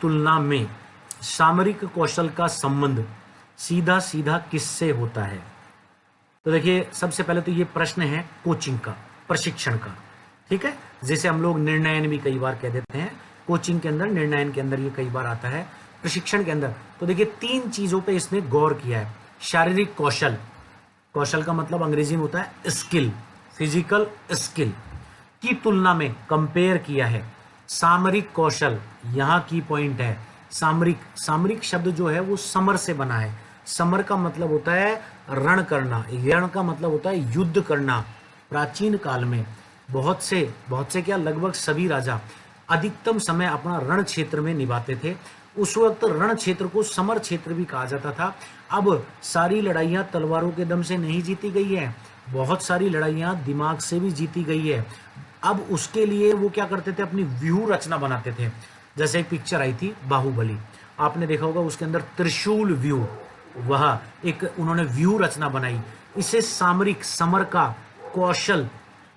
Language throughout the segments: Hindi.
तुलना में सामरिक कौशल का संबंध सीधा सीधा किससे होता है? तो देखिए, सबसे पहले तो ये प्रश्न है कोचिंग का, प्रशिक्षण का, ठीक है, जिसे हम लोग निर्णयन भी कई बार कह देते हैं। कोचिंग के अंदर, निर्णयन के अंदर ये कई बार आता है, प्रशिक्षण के अंदर। तो देखिए, 3 चीजों पे इसने गौर किया है। शारीरिक कौशल, कौशल का मतलब अंग्रेजी में होता है स्किल, फिजिकल स्किल की तुलना में कंपेयर किया है। सामरिक कौशल, यहाँ की पॉइंट है, सामरिक, सामरिक शब्द जो है वो समर से बना है। समर का मतलब होता है रण करना, रण का मतलब होता है युद्ध करना। प्राचीन काल में बहुत से क्या, लगभग सभी राजा अधिकतम समय अपना रण क्षेत्र में निभाते थे। उस वक्त रण क्षेत्र को समर क्षेत्र भी कहा जाता था। अब सारी लड़ाइयां तलवारों के दम से नहीं जीती गई है, बहुत सारी लड़ाइयां दिमाग से भी जीती गई है। अब उसके लिए वो क्या करते थे, अपनी व्यूह रचना बनाते थे। जैसे एक पिक्चर आई थी बाहुबली, आपने देखा होगा, उसके अंदर त्रिशूल व्यू, वह एक उन्होंने व्यू रचना बनाई। इसे सामरिक, समर का कौशल,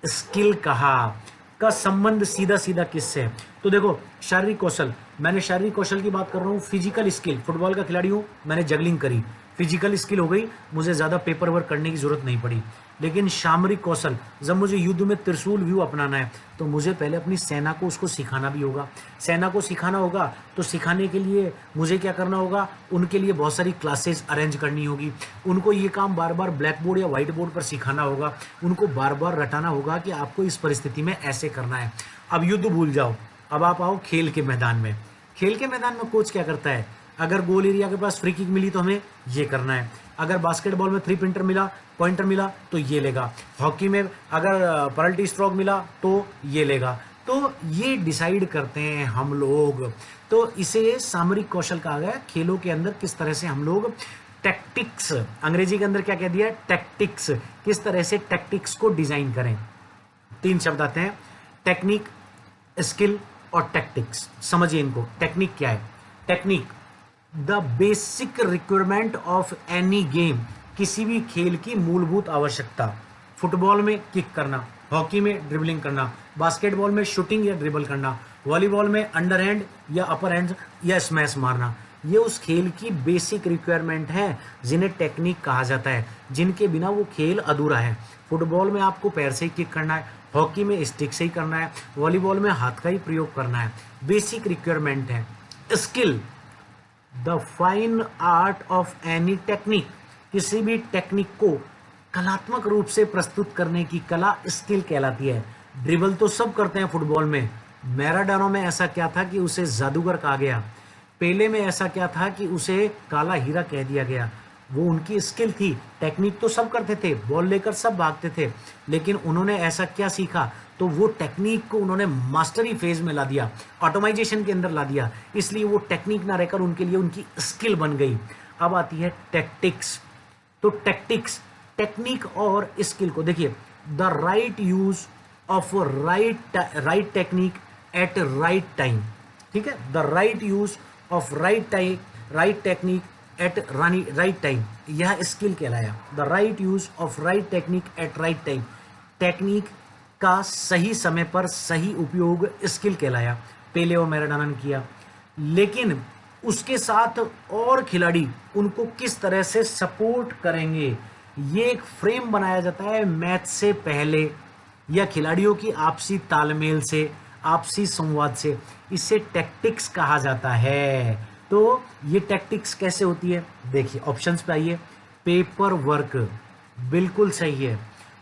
स्किल कहा। का संबंध सीधा सीधा किससे है? तो देखो, शारीरिक कौशल, मैंने शारीरिक कौशल की बात कर रहा हूँ। फिजिकल स्किल, फुटबॉल का खिलाड़ी हूँ, मैंने जगलिंग करी, फिजिकल स्किल हो गई, मुझे ज्यादा पेपर वर्क करने की जरूरत नहीं पड़ी। लेकिन सामरिक कौशल, जब मुझे युद्ध में त्रिशूल व्यू अपनाना है तो मुझे पहले अपनी सेना को उसको सिखाना भी होगा। सेना को सिखाना होगा तो सिखाने के लिए मुझे क्या करना होगा, उनके लिए बहुत सारी क्लासेस अरेंज करनी होगी। उनको ये काम बार बार ब्लैक बोर्ड या व्हाइट बोर्ड पर सिखाना होगा। उनको बार बार रटाना होगा कि आपको इस परिस्थिति में ऐसे करना है। अब युद्ध भूल जाओ, अब आप आओ खेल के मैदान में। खेल के मैदान में कोच क्या करता है, अगर गोल एरिया के पास फ्री किक मिली तो हमें ये करना है, अगर बास्केटबॉल में 3 पॉइंटर मिला तो ये लेगा, हॉकी में अगर पेनल्टी स्ट्रोक मिला तो ये लेगा। तो ये डिसाइड करते हैं हम लोग। तो इसे सामरिक कौशल कहा गया। खेलों के अंदर किस तरह से हम लोग टैक्टिक्स, अंग्रेजी के अंदर क्या कह दिया, टैक्टिक्स, किस तरह से टैक्टिक्स को डिजाइन करें। 3 शब्द आते हैं, टेक्निक, स्किल और टैक्टिक्स। समझिए इनको। टेक्निक क्या है? Technique, the basic requirement of any game, किसी भी खेल की मूलभूत आवश्यकता। फुटबॉल में किक करना, हॉकी में ड्रिबलिंग करना, बास्केटबॉल में शूटिंग या ड्रिबल करना, वॉलीबॉल में अंडरहैंड या अपर हैंड या स्मैश मारना। ये उस खेल की बेसिक रिक्वायरमेंट है जिन्हें टेक्निक कहा जाता है, जिनके बिना वो खेल अधूरा है। फुटबॉल में आपको पैर से ही किक करना है, हॉकी में स्टिक से ही करना है, वॉलीबॉल में हाथ का ही प्रयोग करना है। बेसिक रिक्वायरमेंट है। Skill, the fine art of any technique, किसी भी टेक्निक को कलात्मक रूप से प्रस्तुत करने की कला स्किल कहलाती है। ड्रिबल तो सब करते हैं फुटबॉल में। मैराडोना में ऐसा क्या था कि उसे जादूगर कहा गया? पेले में ऐसा क्या था कि उसे काला हीरा कह दिया गया? वो उनकी स्किल थी। टेक्निक तो सब करते थे, बॉल लेकर सब भागते थे, लेकिन उन्होंने ऐसा क्या सीखा, तो वो टेक्निक को उन्होंने मास्टरी फेज में ला दिया, ऑटोमाइजेशन के अंदर ला दिया। इसलिए वो टेक्निक ना रहकर उनके लिए उनकी स्किल बन गई। अब आती है टैक्टिक्स। तो टैक्टिक्स, टेक्निक और स्किल को देखिए, the right use of right technique at right time. ठीक है, the right use of right technique at right time, यह स्किल कहलाया। The right use of right technique at right time, technique का सही समय पर सही उपयोग स्किल कहलाया। पेले और मैराडोना ने किया। लेकिन उसके साथ और खिलाड़ी उनको किस तरह से सपोर्ट करेंगे, ये एक फ्रेम बनाया जाता है मैच से पहले, या खिलाड़ियों की आपसी तालमेल से, आपसी संवाद से। इसे टैक्टिक्स कहा जाता है। तो ये टैक्टिक्स कैसे होती है, देखिए ऑप्शंस पे आइए। पेपर वर्क, बिल्कुल सही है।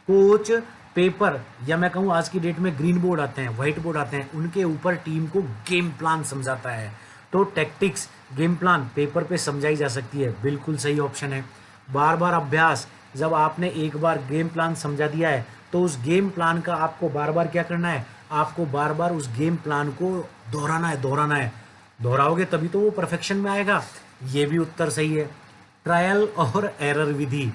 कोच पेपर, या मैं कहूँ आज की डेट में ग्रीन बोर्ड आते हैं, व्हाइट बोर्ड आते हैं, उनके ऊपर टीम को गेम प्लान समझाता है। तो टैक्टिक्स, गेम प्लान पेपर पे समझाई जा सकती है, बिल्कुल सही ऑप्शन है। बार बार अभ्यास, जब आपने एक बार गेम प्लान समझा दिया है तो उस गेम प्लान का आपको बार बार क्या करना है, आपको बार बार उस गेम प्लान को दोहराना है। दोहराओगे तभी तो वो परफेक्शन में आएगा। ये भी उत्तर सही है। ट्रायल और एरर विधि,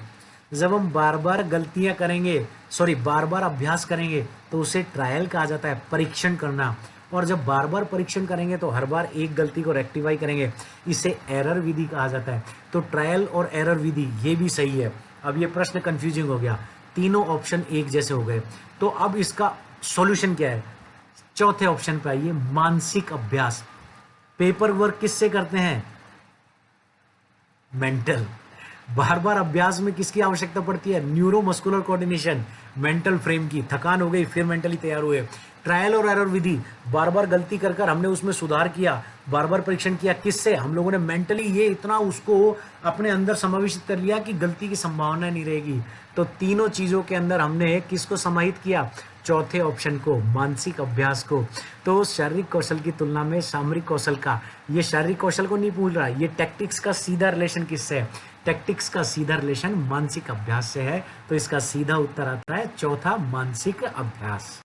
जब हम बार बार गलतियां करेंगे, बार बार अभ्यास करेंगे तो उसे ट्रायल कहा जाता है, परीक्षण करना। और जब बार बार परीक्षण करेंगे तो हर बार एक गलती को रेक्टिफाई करेंगे, इसे एरर विधि कहा जाता है। तो ट्रायल और एरर विधि ये भी सही है। अब ये प्रश्न कंफ्यूजिंग हो गया, तीनों ऑप्शन एक जैसे हो गए। तो अब इसका सॉल्यूशन क्या है? चौथे ऑप्शन पे आइए, मानसिक अभ्यास। पेपर वर्क किससे करते हैं? मेंटल। बार बार अभ्यास में किसकी आवश्यकता पड़ती है? न्यूरोमस्कुलर कोऑर्डिनेशन, मेंटल फ्रेम की। थकान हो गई फिर मेंटली तैयार हुए। ट्रायल और एरर विधि, बार बार गलती कर कर हमने उसमें सुधार किया, बार बार परीक्षण किया। किससे? हम लोगों ने मेंटली ये इतना उसको अपने अंदर समाविष्ट कर लिया कि गलती की संभावना नहीं रहेगी। तो तीनों चीजों के अंदर हमने किसको समाहित किया? चौथे ऑप्शन को, मानसिक अभ्यास को। तो शारीरिक कौशल की तुलना में सामरिक कौशल का, ये शारीरिक कौशल को नहीं भूल रहा, ये टैक्टिक्स का सीधा रिलेशन किससे है? टैक्टिक्स का सीधा रिलेशन मानसिक अभ्यास से है। तो इसका सीधा उत्तर आता है चौथा, मानसिक अभ्यास।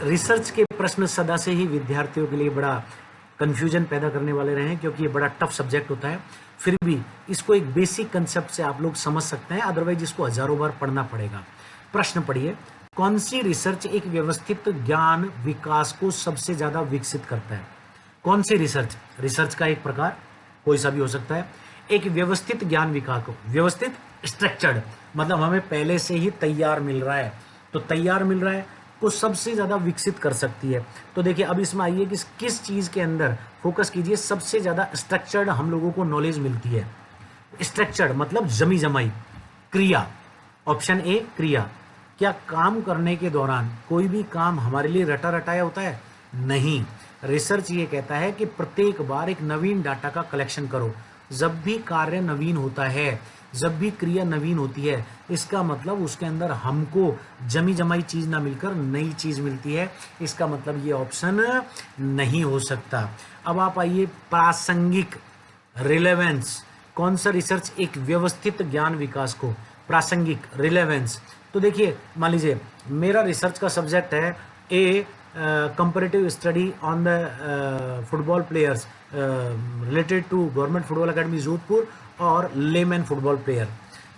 रिसर्च के प्रश्न सदा से ही विद्यार्थियों के लिए बड़ा कंफ्यूजन पैदा करने वाले रहे हैं, क्योंकि ये बड़ा टफ सब्जेक्ट होता है। फिर भी इसको एक बेसिक कंसेप्ट से आप लोग समझ सकते हैं, अदरवाइज इसको हजारों बार पढ़ना पड़ेगा। प्रश्न पढ़िए, कौन सी रिसर्च एक व्यवस्थित ज्ञान विकास को सबसे ज्यादा विकसित करता है? कौन सी रिसर्च? रिसर्च का एक प्रकार कोई सा भी हो सकता है। एक व्यवस्थित ज्ञान विकास को, व्यवस्थित स्ट्रक्चर्ड मतलब हमें पहले से ही तैयार मिल रहा है, तो तैयार मिल रहा है को सबसे ज्यादा विकसित कर सकती है। तो देखिए अब इसमें आइए कि किस चीज के अंदर फोकस कीजिए। सबसे ज्यादा स्ट्रक्चर्ड हम लोगों को नॉलेज मिलती है। स्ट्रक्चर्ड मतलब जमी जमाई क्रिया। ऑप्शन ए क्रिया। क्या काम करने के दौरान कोई भी काम हमारे लिए रटा रटाया होता है? नहीं। रिसर्च ये कहता है कि प्रत्येक बार एक नवीन डाटा का कलेक्शन करो। जब भी कार्य नवीन होता है, जब भी क्रिया नवीन होती है, इसका मतलब उसके अंदर हमको जमी जमाई चीज ना मिलकर नई चीज मिलती है। इसका मतलब ये ऑप्शन नहीं हो सकता। अब आप आइए प्रासंगिक, रिलेवेंस। कौन सा रिसर्च एक व्यवस्थित ज्ञान विकास को, प्रासंगिक, रिलेवेंस। तो देखिए मान लीजिए मेरा रिसर्च का सब्जेक्ट है a comparative study on the football players related to government football academy Jodhpur और लेमैन फुटबॉल प्लेयर।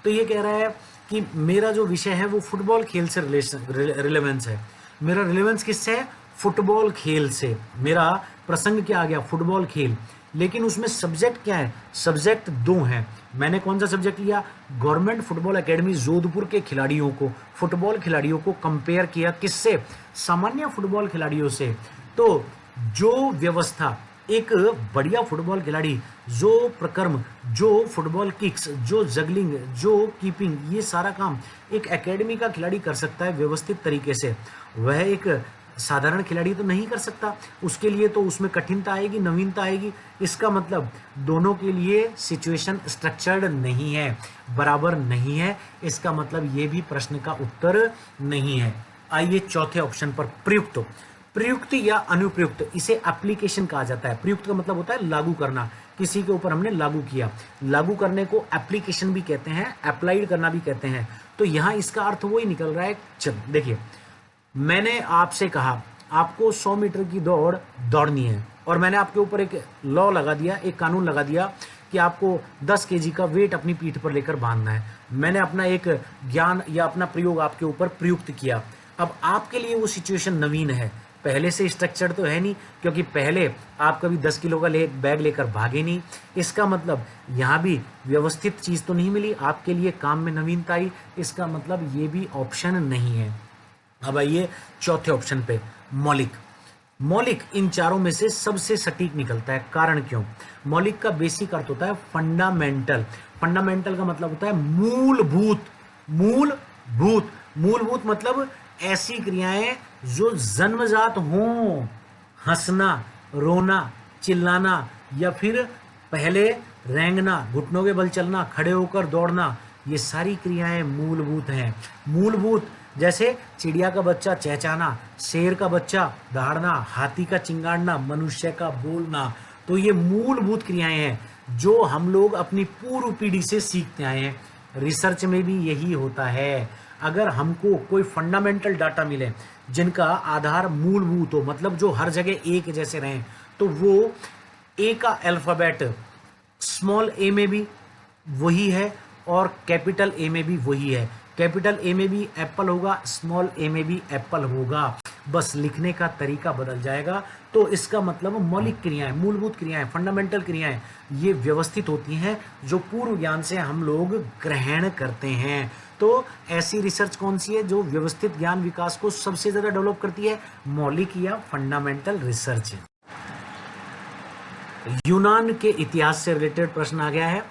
तो ये कह रहा है कि मेरा जो विषय है वो फुटबॉल खेल से रिलेवेंस है। मेरा रिलेवेंस किससे है? फुटबॉल खेल से। मेरा प्रसंग क्या आ गया? फुटबॉल खेल। लेकिन उसमें सब्जेक्ट क्या है? सब्जेक्ट दो हैं। मैंने कौन सा सब्जेक्ट लिया? गवर्नमेंट फुटबॉल एकेडमी जोधपुर के खिलाड़ियों को, फुटबॉल खिलाड़ियों को कंपेयर किया किससे? सामान्य फुटबॉल खिलाड़ियों से। तो जो व्यवस्था एक बढ़िया फुटबॉल खिलाड़ी, जो प्रकर्म, जो फुटबॉल किक्स, जो जगलिंग, जो कीपिंग, ये सारा काम एक एकेडमी का खिलाड़ी कर सकता है व्यवस्थित तरीके से, वह एक साधारण खिलाड़ी तो नहीं कर सकता। उसके लिए तो उसमें कठिनता आएगी, नवीनता आएगी। इसका मतलब दोनों के लिए सिचुएशन स्ट्रक्चर्ड नहीं है, बराबर नहीं है। इसका मतलब ये भी प्रश्न का उत्तर नहीं है। आइए चौथे ऑप्शन पर, प्रयुक्त। प्रयुक्त या अनुप्रयुक्त, इसे एप्लीकेशन कहा जाता है। प्रयुक्त का मतलब होता है लागू करना, किसी के ऊपर हमने लागू किया। लागू करने को एप्लीकेशन भी कहते हैं, अप्लाइड करना भी कहते हैं। तो यहां इसका अर्थ वही निकल रहा है। चल देखिए, मैंने आपसे कहा आपको 100 मीटर की दौड़ दौड़नी है, और मैंने आपके ऊपर एक लॉ लगा दिया, एक कानून लगा दिया कि आपको 10 केजी का वेट अपनी पीठ पर लेकर बांधना है। मैंने अपना एक ज्ञान या अपना प्रयोग आपके ऊपर प्रयुक्त किया। अब आपके लिए वो सिचुएशन नवीन है, पहले से स्ट्रक्चर तो है नहीं, क्योंकि पहले आप कभी 10 किलो का बैग लेकर भागे नहीं। इसका मतलब यहाँ भी व्यवस्थित चीज तो नहीं मिली, आपके लिए काम में नवीनता आई। इसका मतलब ये भी ऑप्शन नहीं है। अब आइए चौथे ऑप्शन पे, मौलिक। मौलिक इन चारों में से सबसे सटीक निकलता है। कारण क्यों? मौलिक का बेसिक अर्थ होता है फंडामेंटल। फंडामेंटल का मतलब होता है मूलभूत। मूलभूत, मूलभूत मतलब ऐसी क्रियाएं जो जन्मजात हों। हंसना, रोना, चिल्लाना, या फिर पहले रेंगना, घुटनों के बल चलना, खड़े होकर दौड़ना, ये सारी क्रियाएं मूलभूत हैं। मूलभूत जैसे चिड़िया का बच्चा चहचहाना, शेर का बच्चा दहाड़ना, हाथी का चिंगाड़ना, मनुष्य का बोलना। तो ये मूलभूत क्रियाएं हैं जो हम लोग अपनी पूर्व पीढ़ी से सीखते आए हैं। रिसर्च में भी यही होता है। अगर हमको कोई फंडामेंटल डाटा मिले जिनका आधार मूलभूत हो, मतलब जो हर जगह एक जैसे रहें, तो वो ए का अल्फाबेट स्मॉल ए में भी वही है और कैपिटल ए में भी वही है। कैपिटल ए में भी एप्पल होगा, स्मॉल ए में भी एप्पल होगा, बस लिखने का तरीका बदल जाएगा। तो इसका मतलब मौलिक क्रियाएं, मूलभूत क्रियाएं, फंडामेंटल क्रियाएं, ये व्यवस्थित होती हैं जो पूर्व ज्ञान से हम लोग ग्रहण करते हैं। तो ऐसी रिसर्च कौन सी है जो व्यवस्थित ज्ञान विकास को सबसे ज्यादा डेवलप करती है? मौलिक या फंडामेंटल रिसर्च। यूनान के इतिहास से रिलेटेड प्रश्न आ गया है।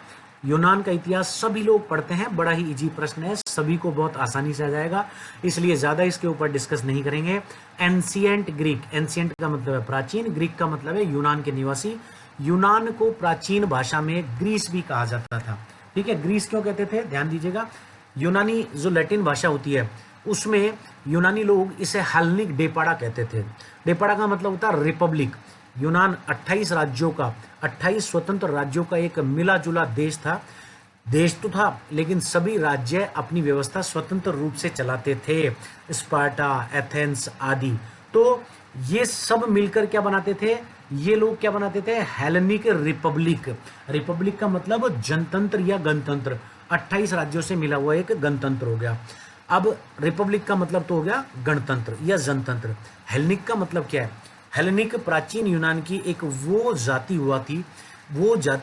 यूनान का इतिहास सभी लोग पढ़ते हैं, बड़ा ही इजी प्रश्न है, सभी को बहुत आसानी से आ जाएगा, इसलिए ज्यादा इसके ऊपर डिस्कस नहीं करेंगे। एंशिएंट ग्रीक, एंशिएंट का मतलब है प्राचीन, ग्रीक का मतलब है यूनान के निवासी। यूनान को प्राचीन भाषा में ग्रीस भी कहा जाता था। ठीक है, ग्रीस क्यों कहते थे, ध्यान दीजिएगा। यूनानी जो लैटिन भाषा होती है उसमें यूनानी लोग इसे हेलेनिक डेपाड़ा कहते थे। डेपाड़ा का मतलब होता है रिपब्लिक। यूनान 28 राज्यों का, 28 स्वतंत्र राज्यों का एक मिला जुला देश था। देश तो था लेकिन सभी राज्य अपनी व्यवस्था स्वतंत्र रूप से चलाते थे, स्पार्टा, एथेंस आदि। तो ये सब मिलकर क्या बनाते थे, ये लोग क्या बनाते थे, हेलेनिक रिपब्लिक। रिपब्लिक का मतलब जनतंत्र या गणतंत्र, 28 राज्यों से मिला हुआ एक गणतंत्र हो गया। अब रिपब्लिक का मतलब तो हो गया गणतंत्र या जनतंत्र। हेलेनिक का मतलब क्या है, हेलेनिक प्राचीन यूनान की एक वो जाति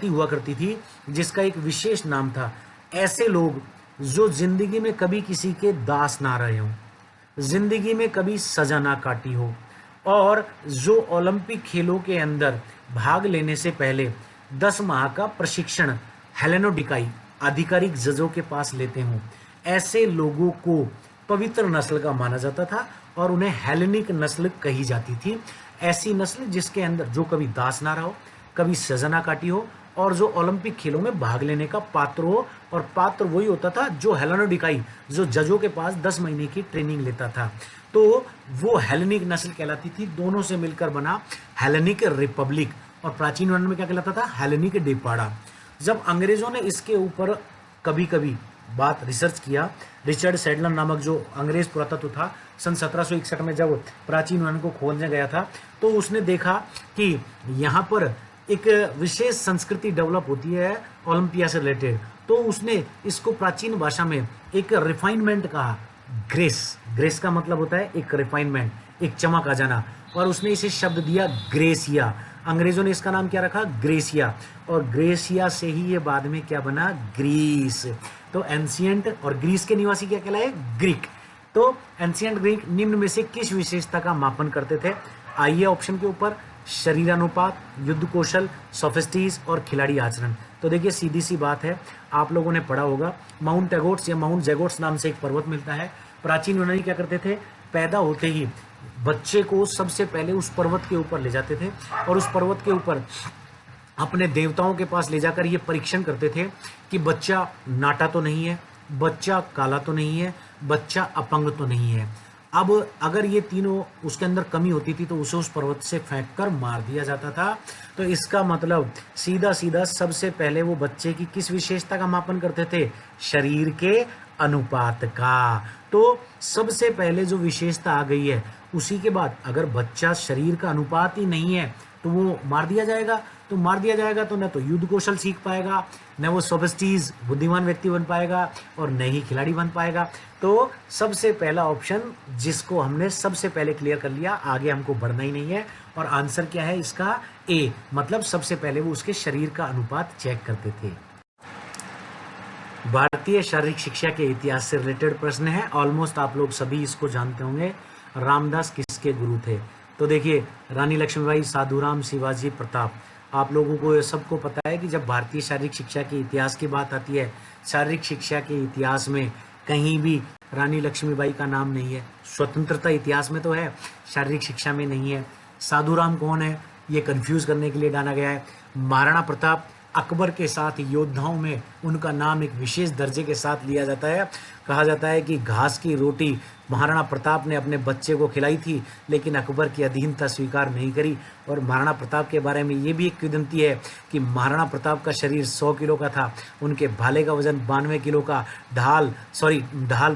हुआ करती थी जिसका एक विशेष नाम था। ऐसे लोग जो जिंदगी में कभी किसी के दास ना रहे हो, जिंदगी में कभी सजा ना काटी हो, और जो ओलंपिक खेलों के अंदर भाग लेने से पहले 10 माह का प्रशिक्षण हेलेनोडिकाई आधिकारिक जजों के पास लेते हों, ऐसे लोगों को पवित्र नस्ल का माना जाता था और उन्हें हेलेनिक नस्ल कही जाती थी। ऐसी नस्ल जिसके अंदर जो कभी दास ना रहा हो, कभी सजा ना काटी हो, और जो ओलंपिक खेलों में भाग लेने का पात्र हो। और पात्र वही होता था जो हेलेनोडिकाई, जो जजों के पास 10 महीने की ट्रेनिंग लेता था, तो वो हेलेनिक नस्ल कहलाती थी। दोनों से मिलकर बना हेलेनिक रिपब्लिक, और प्राचीन यूनान में क्या कहलाता था, हेलेनिक डेपाड़ा। जब अंग्रेजों ने इसके ऊपर कभी कभी बात रिसर्च किया, रिचर्ड सैडलर नामक जो अंग्रेज पुरातत्व था, सन 1761 में जब प्राचीन यूनान को खोजने गया था, तो उसने देखा कि यहाँ पर एक विशेष संस्कृति डेवलप होती है ओलंपिया से रिलेटेड। तो उसने इसको प्राचीन भाषा में एक रिफाइनमेंट कहा, ग्रेस। ग्रेस का मतलब होता है एक रिफाइनमेंट, एक चमक आ जाना, और उसने इसे शब्द दिया ग्रेसिया। अंग्रेजों ने इसका नाम क्या रखा, ग्रेसिया, और ग्रेसिया से ही ये बाद में क्या बना, ग्रीस। तो एंशिएंट, और ग्रीस के निवासी क्या कहलाए, ग्रीक। तो एंशिएंट ग्रीक निम्न में से किस विशेषता का मापन करते थे, आइए ऑप्शन के ऊपर, शरीरानुपात, युद्ध कौशल, सोफिस्टीज और खिलाड़ी आचरण। तो देखिए सीधी सी बात है, आप लोगों ने पढ़ा होगा माउंट एगोट्स या माउंट जेगोट्स नाम से एक पर्वत मिलता है। प्राचीन यूनानी क्या करते थे, पैदा होते ही बच्चे को सबसे पहले उस पर्वत के ऊपर ले जाते थे, और उस पर्वत के ऊपर अपने देवताओं के पास ले जाकर ये परीक्षण करते थे कि बच्चा नाटा तो नहीं है, बच्चा काला तो नहीं है, बच्चा अपंग तो नहीं है। अब अगर ये तीनों उसके अंदर कमी होती थी तो उसे उस पर्वत से फेंक कर मार दिया जाता था। तो इसका मतलब सीधा सीधा सबसे पहले वो बच्चे की किस विशेषता का मापन करते थे, शरीर के अनुपात का। तो सबसे पहले जो विशेषता आ गई है, उसी के बाद अगर बच्चा शरीर का अनुपात ही नहीं है तो वो मार दिया जाएगा। तो मार दिया जाएगा तो न तो युद्ध कौशल सीख पाएगा, न वो सोफिस्टीज बुद्धिमान व्यक्ति बन पाएगा, और न ही खिलाड़ी बन पाएगा। तो सबसे पहला ऑप्शन जिसको हमने सबसे पहले क्लियर कर लिया, आगे हमको बढ़ना ही नहीं है। और आंसर क्या है इसका, ए, मतलब सबसे पहले वो उसके शरीर का अनुपात चेक करते थे। भारतीय शारीरिक शिक्षा के इतिहास से रिलेटेड प्रश्न है, ऑलमोस्ट आप लोग सभी इसको जानते होंगे। रामदास किसके गुरु थे, तो देखिए रानी लक्ष्मीबाई, साधुराम, शिवाजी प्रताप। आप लोगों को ये सबको पता है कि जब भारतीय शारीरिक शिक्षा के इतिहास की बात आती है, शारीरिक शिक्षा के इतिहास में कहीं भी रानी लक्ष्मीबाई का नाम नहीं है। स्वतंत्रता इतिहास में तो है, शारीरिक शिक्षा में नहीं है। साधुराम कौन है, ये कंफ्यूज करने के लिए डाला गया है। महाराणा प्रताप, अकबर के साथ योद्धाओं में उनका नाम एक विशेष दर्जे के साथ लिया जाता है। कहा जाता है कि घास की रोटी महाराणा प्रताप ने अपने बच्चे को खिलाई थी, लेकिन अकबर की अधीनता स्वीकार नहीं करी। और महाराणा प्रताप के बारे में ये भी एक किंवदंती है कि महाराणा प्रताप का शरीर 100 किलो का था, उनके भाले का वजन 92 किलो का, ढाल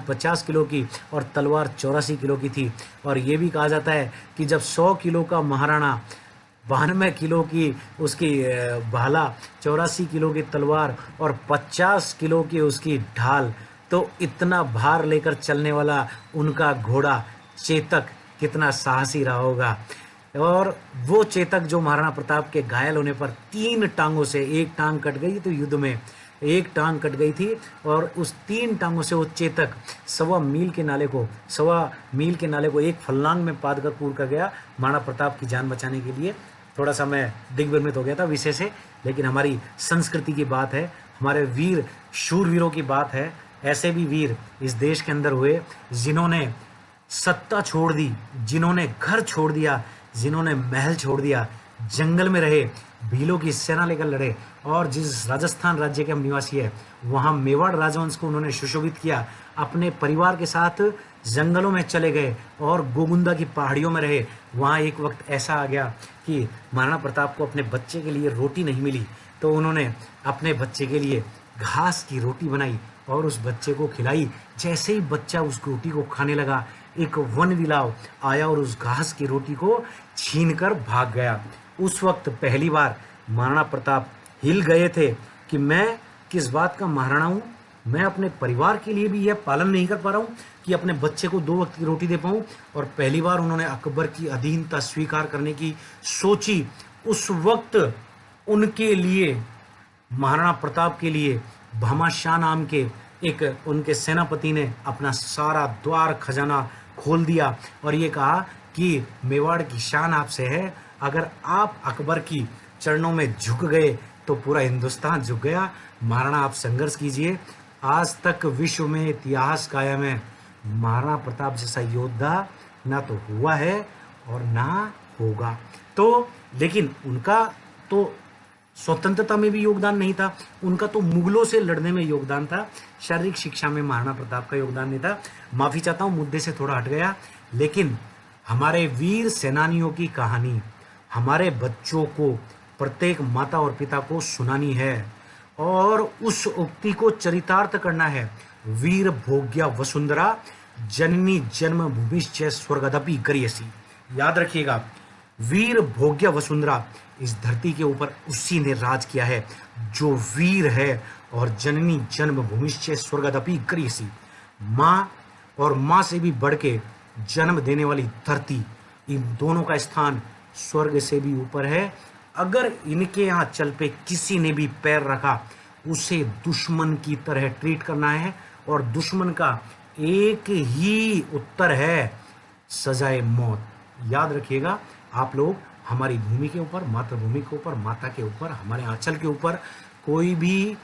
50 किलो की, और तलवार 84 किलो की थी। और ये भी कहा जाता है कि जब 100 किलो का महाराणा, 92 किलो की उसकी भाला, 84 किलो की तलवार और 50 किलो की उसकी ढाल, तो इतना भार लेकर चलने वाला उनका घोड़ा चेतक कितना साहसी रहा होगा। और वो चेतक जो महाराणा प्रताप के घायल होने पर 3 टांगों से, एक टांग कट गई तो युद्ध में एक टांग कट गई थी, और उस 3 टांगों से वो चेतक 1.25 मील के नाले को एक फल्लांग में पाद कर कूद कर गया महाराणा प्रताप की जान बचाने के लिए। थोड़ा सा मैं दिग्भ्रमित हो गया था विषय से, लेकिन हमारी संस्कृति की बात है, हमारे वीर शूरवीरों की बात है। ऐसे भी वीर इस देश के अंदर हुए जिन्होंने सत्ता छोड़ दी, जिन्होंने घर छोड़ दिया, जिन्होंने महल छोड़ दिया, जंगल में रहे, भीलों की सेना लेकर लड़े, और जिस राजस्थान राज्य के हम निवासी है वहाँ मेवाड़ राजवंश को उन्होंने सुशोभित किया, अपने परिवार के साथ जंगलों में चले गए और गोगुंदा की पहाड़ियों में रहे। वहाँ एक वक्त ऐसा आ गया कि महाराणा प्रताप को अपने बच्चे के लिए रोटी नहीं मिली, तो उन्होंने अपने बच्चे के लिए घास की रोटी बनाई और उस बच्चे को खिलाई। जैसे ही बच्चा उस रोटी को खाने लगा, एक वन बिलाव आया और उस घास की रोटी को छीनकर भाग गया। उस वक्त पहली बार महाराणा प्रताप हिल गए थे कि मैं किस बात का महाराणा हूँ, मैं अपने परिवार के लिए भी यह पालन नहीं कर पा रहा हूँ कि अपने बच्चे को 2 वक्त की रोटी दे पाऊँ। और पहली बार उन्होंने अकबर की अधीनता स्वीकार करने की सोची। उस वक्त उनके लिए, महाराणा प्रताप के लिए, भामाशाह नाम के एक उनके सेनापति ने अपना सारा द्वार खजाना खोल दिया और ये कहा कि मेवाड़ की शान आपसे है, अगर आप अकबर की चरणों में झुक गए तो पूरा हिंदुस्तान झुक गया। महाराणा आप संघर्ष कीजिए। आज तक विश्व में इतिहास कायम है, महाराणा प्रताप जैसा योद्धा ना तो हुआ है और ना होगा। तो लेकिन उनका तो स्वतंत्रता में भी योगदान नहीं था, उनका तो मुगलों से लड़ने में योगदान था, शारीरिक शिक्षा में महाराणा प्रताप का योगदान नहीं था। माफी चाहता हूँ, मुद्दे से थोड़ा हट गया, लेकिन हमारे वीर सेनानियों की कहानी हमारे बच्चों को, प्रत्येक माता और पिता को सुनानी है और उस उक्ति को चरितार्थ करना है। वीर भोग्या वसुंधरा जननी जन्म भूमिश्च स्वर्गदपि गरीयसी। याद रखिएगा, वीर भोग्य वसुंधरा, इस धरती के ऊपर उसी ने राज किया है जो वीर है, और जननी जन्म भूमिश्च स्वर्गदपि गरीयसी, माँ और माँ से भी बढ़ के जन्म देने वाली धरती, इन दोनों का स्थान स्वर्ग से भी ऊपर है। अगर इनके यहाँ चल पे किसी ने भी पैर रखा, उसे दुश्मन की तरह ट्रीट करना है, और दुश्मन का एक ही उत्तर है, सजाए मौत। याद रखिएगा आप लोग, हमारी भूमि के ऊपर, मातृभूमि के ऊपर, माता के ऊपर, हमारे आंचल के ऊपर कोई भी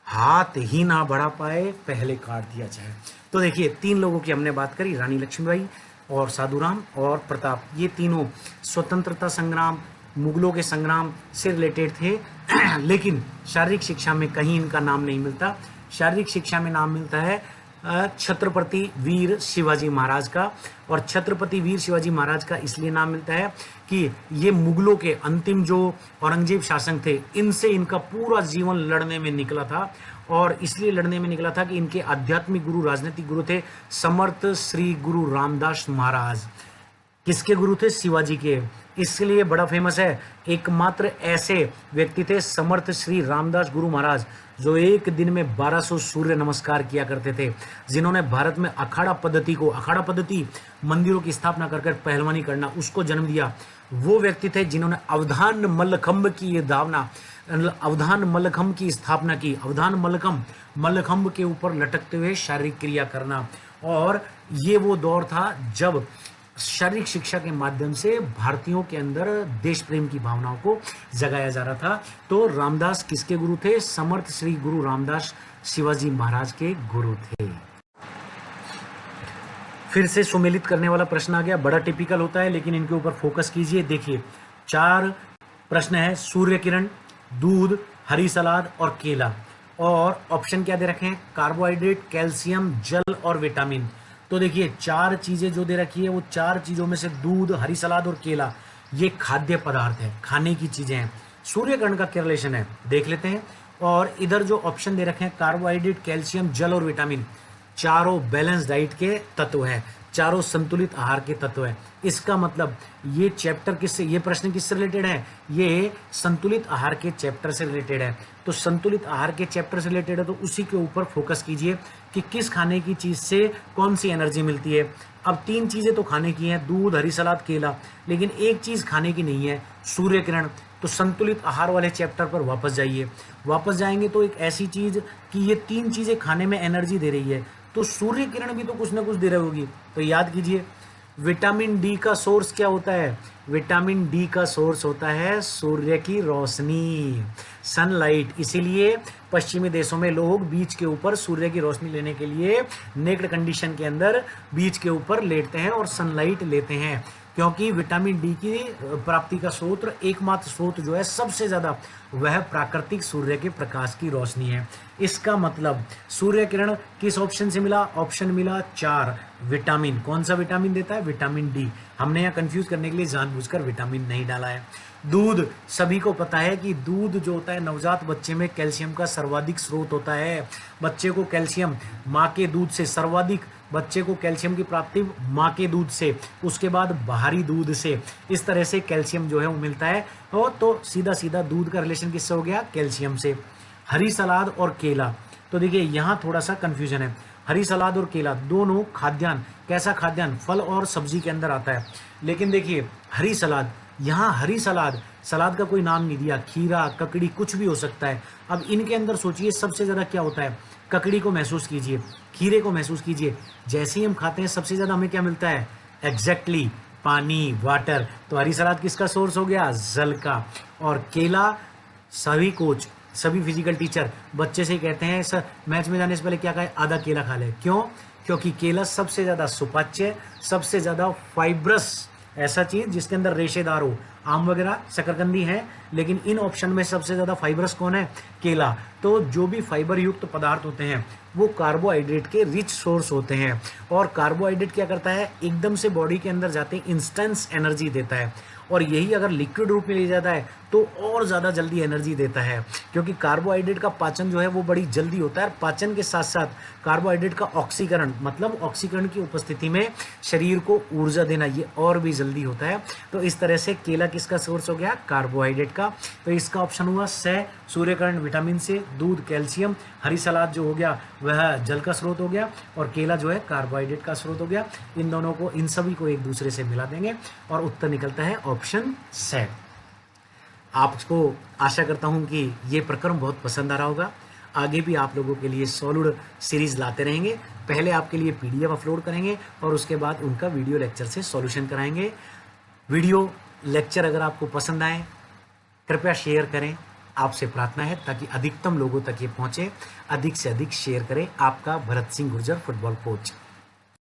हाथ ही ना बढ़ा पाए, पहले काट दिया जाए। तो देखिए, 3 लोगों की हमने बात करी, रानी लक्ष्मीबाई और साधुराम और प्रताप। ये तीनों स्वतंत्रता संग्राम, मुगलों के संग्राम से रिलेटेड थे लेकिन शारीरिक शिक्षा में कहीं इनका नाम नहीं मिलता। शारीरिक शिक्षा में नाम मिलता है छत्रपति वीर शिवाजी महाराज का, और छत्रपति वीर शिवाजी महाराज का इसलिए नाम मिलता है कि ये मुगलों के अंतिम जो औरंगजेब शासक थे, इनसे इनका पूरा जीवन लड़ने में निकला था, और इसलिए लड़ने में निकला था कि इनके आध्यात्मिक गुरु, राजनीतिक गुरु थे समर्थ श्री गुरु रामदास महाराज। किसके गुरु थे? शिवाजी के। इसलिए बड़ा फेमस है, एकमात्र ऐसे व्यक्ति थे समर्थ श्री रामदास गुरु महाराज जो एक दिन में 1200 सूर्य नमस्कार किया करते थे, जिन्होंने भारत में अखाड़ा पद्धति को, अखाड़ा पद्धति मंदिरों की स्थापना कर पहलवानी करना, उसको जन्म दिया। वो व्यक्ति थे जिन्होंने अवधान मल्लखंब की ये धावना, अवधान मल्लखंब की स्थापना की। अवधान मल्लखंब, मल्लखंब के ऊपर लटकते हुए शारीरिक क्रिया करना, और ये वो दौर था जब शारीरिक शिक्षा के माध्यम से भारतीयों के अंदर देश प्रेम की भावनाओं को जगाया जा रहा था। तो रामदास किसके गुरु थे? समर्थ श्री गुरु रामदास शिवाजी महाराज के गुरु थे। फिर से सुमेलित करने वाला प्रश्न आ गया, बड़ा टिपिकल होता है लेकिन इनके ऊपर फोकस कीजिए। देखिए 4 प्रश्न है, सूर्य किरण, दूध, हरी सलाद और केला, और ऑप्शन क्या दे रखे हैं? कार्बोहाइड्रेट, कैल्शियम, जल और विटामिन। तो देखिए 4 चीजें जो दे रखी है, वो 4 चीजों में से दूध, हरी सलाद और केला ये खाद्य पदार्थ है, खाने की चीजें हैं। सूर्यकिरण का क्या रिलेशन है देख लेते हैं। और इधर जो ऑप्शन दे रखे हैं, कार्बोहाइड्रेट, कैल्शियम, जल और विटामिन, चारों बैलेंस डाइट के तत्व हैं, चारों संतुलित आहार के तत्व हैं। इसका मतलब ये चैप्टर किससे, ये प्रश्न किससे रिलेटेड है? ये संतुलित आहार के चैप्टर से रिलेटेड है। तो संतुलित आहार के चैप्टर से रिलेटेड है तो उसी के ऊपर फोकस कीजिए कि किस खाने की चीज से कौन सी एनर्जी मिलती है। अब 3 चीजें तो खाने की हैं, दूध, हरी सलाद, केला, लेकिन एक चीज खाने की नहीं है, सूर्य किरण। तो संतुलित आहार वाले चैप्टर पर वापस जाइए। वापस जाएंगे तो एक ऐसी चीज कि ये 3 चीजें खाने में एनर्जी दे रही है, तो सूर्य किरण भी तो कुछ ना कुछ दे रही होगी। तो याद कीजिए, विटामिन डी का सोर्स क्या होता है? विटामिन डी का सोर्स होता है सूर्य की रोशनी, सनलाइट। इसीलिए पश्चिमी देशों में लोग बीच के ऊपर सूर्य की रोशनी लेने के लिए नेक्ड कंडीशन के अंदर बीच के ऊपर लेटते हैं और सनलाइट लेते हैं, क्योंकि विटामिन डी की प्राप्ति का स्रोत, एकमात्र स्रोत जो है सबसे ज्यादा, वह प्राकृतिक सूर्य के प्रकाश की रोशनी है। इसका मतलब सूर्य किरण किस ऑप्शन से मिला? ऑप्शन मिला 4, विटामिन। कौन सा विटामिन देता है? Vitamin D. हमने यहाँ कंफ्यूज करने के लिए जानबूझकर विटामिन नहीं डाला है। दूध, सभी को पता है कि दूध जो होता है नवजात बच्चे में कैल्शियम का सर्वाधिक स्रोत होता है। बच्चे को कैल्शियम माँ के दूध से सर्वाधिक, बच्चे को कैल्शियम की प्राप्ति माँ के दूध से, उसके बाद बाहरी दूध से, इस तरह से कैल्शियम जो है वो मिलता है। तो सीधा सीधा दूध का रिलेशन किससे हो गया? कैल्शियम से। हरी सलाद और केला, तो देखिए यहाँ थोड़ा सा कंफ्यूजन है। हरी सलाद और केला दोनों खाद्यान्न, कैसा खाद्यान्न? फल और सब्जी के अंदर आता है। लेकिन देखिए हरी सलाद, यहाँ हरी सलाद, सलाद का कोई नाम नहीं दिया, खीरा, ककड़ी, कुछ भी हो सकता है। अब इनके अंदर सोचिए सबसे ज्यादा क्या होता है? ककड़ी को महसूस कीजिए, खीरे को महसूस कीजिए, जैसे ही हम खाते हैं सबसे ज्यादा हमें क्या मिलता है? एग्जैक्टली पानी, वाटर। तो हरी सलाद किसका सोर्स हो गया? जल का। और केला, सभी कोच, सभी फिजिकल टीचर बच्चे से ही कहते हैं सर मैच में जाने से पहले क्या कहे? आधा केला खा ले। क्यों? क्योंकि केला सबसे ज्यादा सुपाच्य, सबसे ज्यादा फाइब्रस, ऐसा चीज जिसके अंदर रेशेदार हो। आम वगैरह शकरकंदी है, लेकिन इन ऑप्शन में सबसे ज्यादा फाइबरस कौन है? केला। तो जो भी फाइबर युक्त पदार्थ होते हैं वो कार्बोहाइड्रेट के रिच सोर्स होते हैं। और कार्बोहाइड्रेट क्या करता है? एकदम से बॉडी के अंदर जाते ही इंस्टेंस एनर्जी देता है, और यही अगर लिक्विड रूप में लिया जाता है तो और ज़्यादा जल्दी एनर्जी देता है, क्योंकि कार्बोहाइड्रेट का पाचन जो है वो बड़ी जल्दी होता है। पाचन के साथ साथ कार्बोहाइड्रेट का ऑक्सीकरण, मतलब ऑक्सीकरण की उपस्थिति में शरीर को ऊर्जा देना, ये और भी जल्दी होता है। तो इस तरह से केला किसका सोर्स हो गया? कार्बोहाइड्रेट का। तो इसका ऑप्शन हुआ से, सूर्यकिरण विटामिन से, दूध कैल्शियम, हरी सलाद जो हो गया वह जल का स्रोत हो गया, और केला जो है कार्बोहाइड्रेट का स्रोत हो गया। इन दोनों को, इन सभी को एक दूसरे से मिला देंगे और उत्तर निकलता है ऑप्शन से। आपको आशा करता हूं कि ये प्रकरण बहुत पसंद आ रहा होगा। आगे भी आप लोगों के लिए सॉलिड सीरीज लाते रहेंगे। पहले आपके लिए पीडीएफ अपलोड करेंगे और उसके बाद उनका वीडियो लेक्चर से सॉल्यूशन कराएंगे। वीडियो लेक्चर अगर आपको पसंद आए कृपया शेयर करें, आपसे प्रार्थना है, ताकि अधिकतम लोगों तक ये पहुंचे। अधिक से अधिक शेयर करें। आपका भरत सिंह गुर्जर, फुटबॉल कोच।